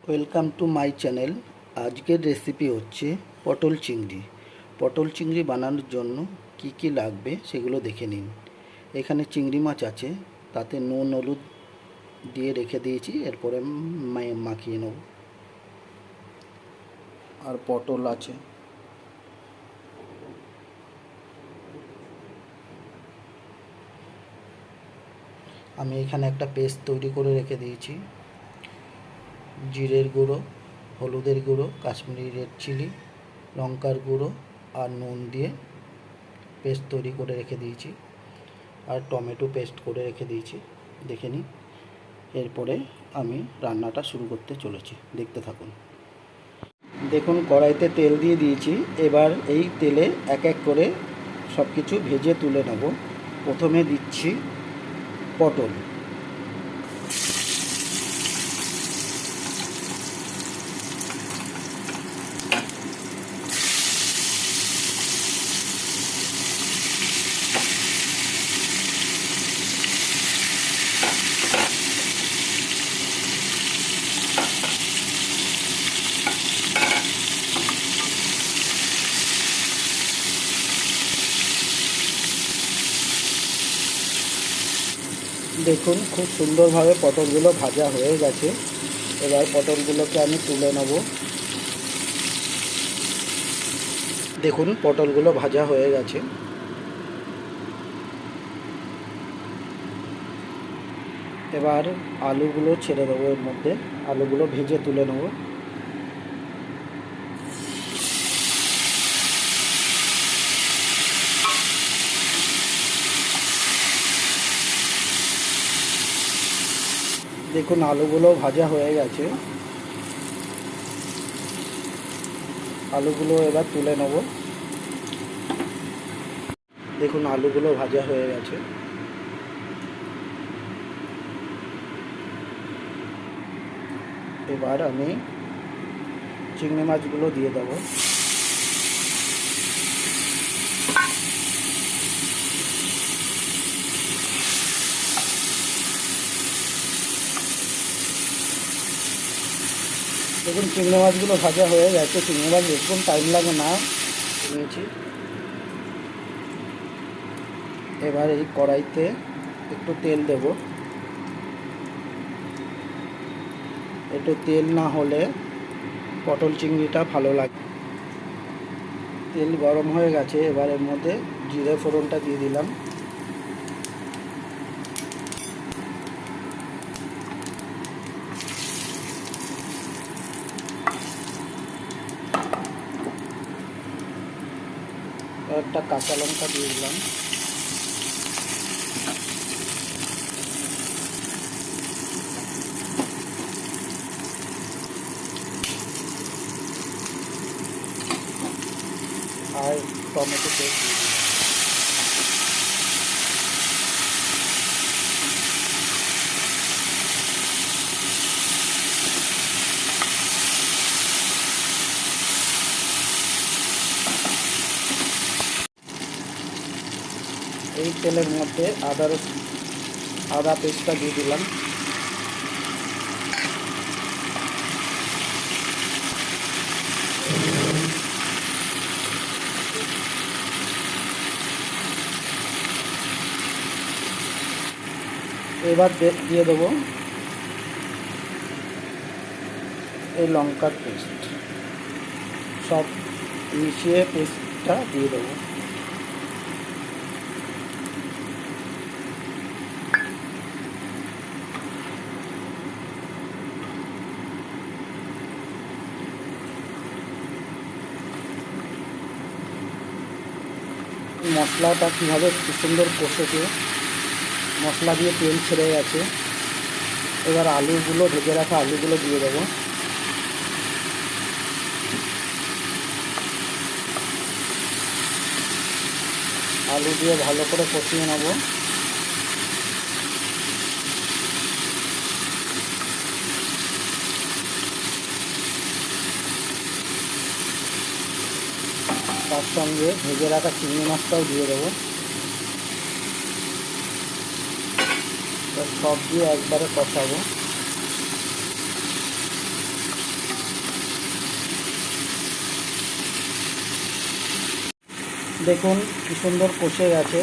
Welcome to my channel. আজকের recipe হচ্ছে পটল চিংড়ি। পটল চিংড়ি বানানোর জন্য কি কি লাগবে সেগুলো দেখে নিন। এখানে চিংড়ি মাছ আছে, তাতে নুন হলুদ দিয়ে রেখে দিয়েছি, এরপরে মাখিয়ে নেব। আর পটল আছে। আমি এখানে একটা পেস্ট তৈরি করে রেখে দিয়েছি। জিরের গুঁড়ো, হলুদের গুঁড়ো, কাশ্মীরি রেড চিলি, লঙ্কার গুঁড়ো আর নুন দিয়ে পেস্ট তৈরি করে রেখে দিয়েছি। আর টমেটো পেস্ট করে রেখে দিয়েছি, দেখে নিই। এরপরে আমি রান্নাটা শুরু করতে চলেছি, দেখতে থাকুন। দেখুন, কড়াইতে তেল দিয়ে দিয়েছি। এবার এই তেলে এক এক করে সব কিছু ভেজে তুলে নেব। প্রথমে দিচ্ছি পটল। দেখুন, খুব সুন্দরভাবে পটলগুলো ভাজা হয়ে গেছে। এবার পটলগুলোকে আমি তুলে নেব। দেখুন, পটলগুলো ভাজা হয়ে গেছে। এবার আলুগুলো ছেড়ে দেবো এর মধ্যে। আলুগুলো ভেজে তুলে নেব। দেখুন, আলুগুলো ভাজা হয়ে গেছে। আলুগুলো এবার তুলে নেব। দেখুন, আলুগুলো ভাজা হয়ে গেছে। এবার আমি চিংড়ি মাছগুলো দিয়ে দেবো। দেখুন, চিংড়ি মাছগুলো ভাজা হয়ে গেছে। চিংড়ি মাছ একদম টাইম লাগে না, নিয়েছি। এবার এই কড়াইতে একটু তেল দেব। একটু তেল না হলে পটল চিংড়িটা ভালো লাগে। তেল গরম হয়ে গেছে। এবার এর মধ্যে জিরে ফোড়নটা দিয়ে দিলাম। একটা কাঁচা লঙ্কা দিয়ে দিলাম। আর টমেটো পেস্ট দিয়ে দিলাম। এই তেলের মধ্যে আদা পেস্টটা দিয়ে দিলাম। এবার দিয়ে দেবো এই লঙ্কার পেস্ট। সব মিশিয়ে পেস্টটা দিয়ে দেবো। মশলাটা কীভাবে খুব সুন্দর কষেছে, মশলা দিয়ে তেল ছেড়ে গেছে। এবার আলুগুলো, ভেজে রাখা আলুগুলো দিয়ে দেবো। আলু দিয়ে ভালো করে কষিয়ে নেব। তার সঙ্গে ভেজে রাখা চিংড়ি মাছটাও দিয়ে দেবো। সব দিয়ে একবারে কষাবো। দেখুন কি সুন্দর কষে গেছে।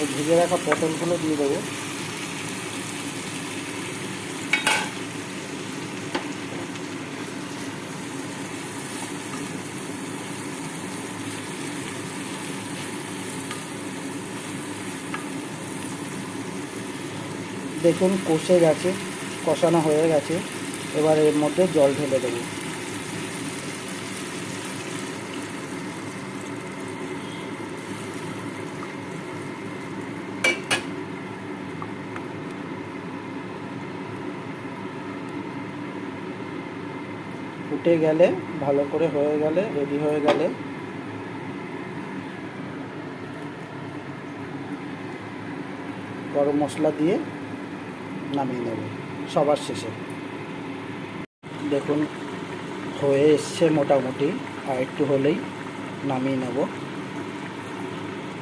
এই ভেজে রাখা পটলগুলো দিয়ে দেবো। দেখুন কষে গেছে, কষানো হয়ে গেছে। এবার এর মধ্যে জল ঢেলে দেবো। ফুটে গেলে, ভালো করে হয়ে গেলে, রেডি হয়ে গেলে গরম মশলা দিয়ে নামিয়ে নেব সবার শেষে। দেখুন হয়ে এসছে মোটামুটি, আর একটু হলেই নামিয়ে নেব।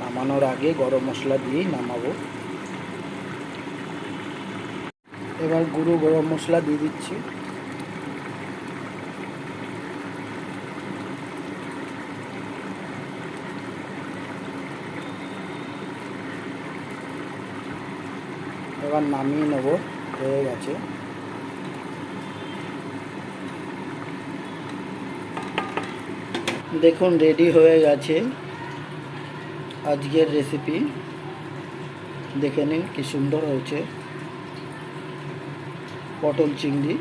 নামানোর আগে গরম মশলা দিয়েই নামাবো। এবার গুঁড়ো গরম মশলা দিয়ে দিচ্ছি। এবার নামিয়ে নেব, হয়ে গেছে। দেখুন রেডি হয়ে গেছে আজকের রেসিপি। দেখে নিন কি সুন্দর হয়েছে পটল চিংড়ি।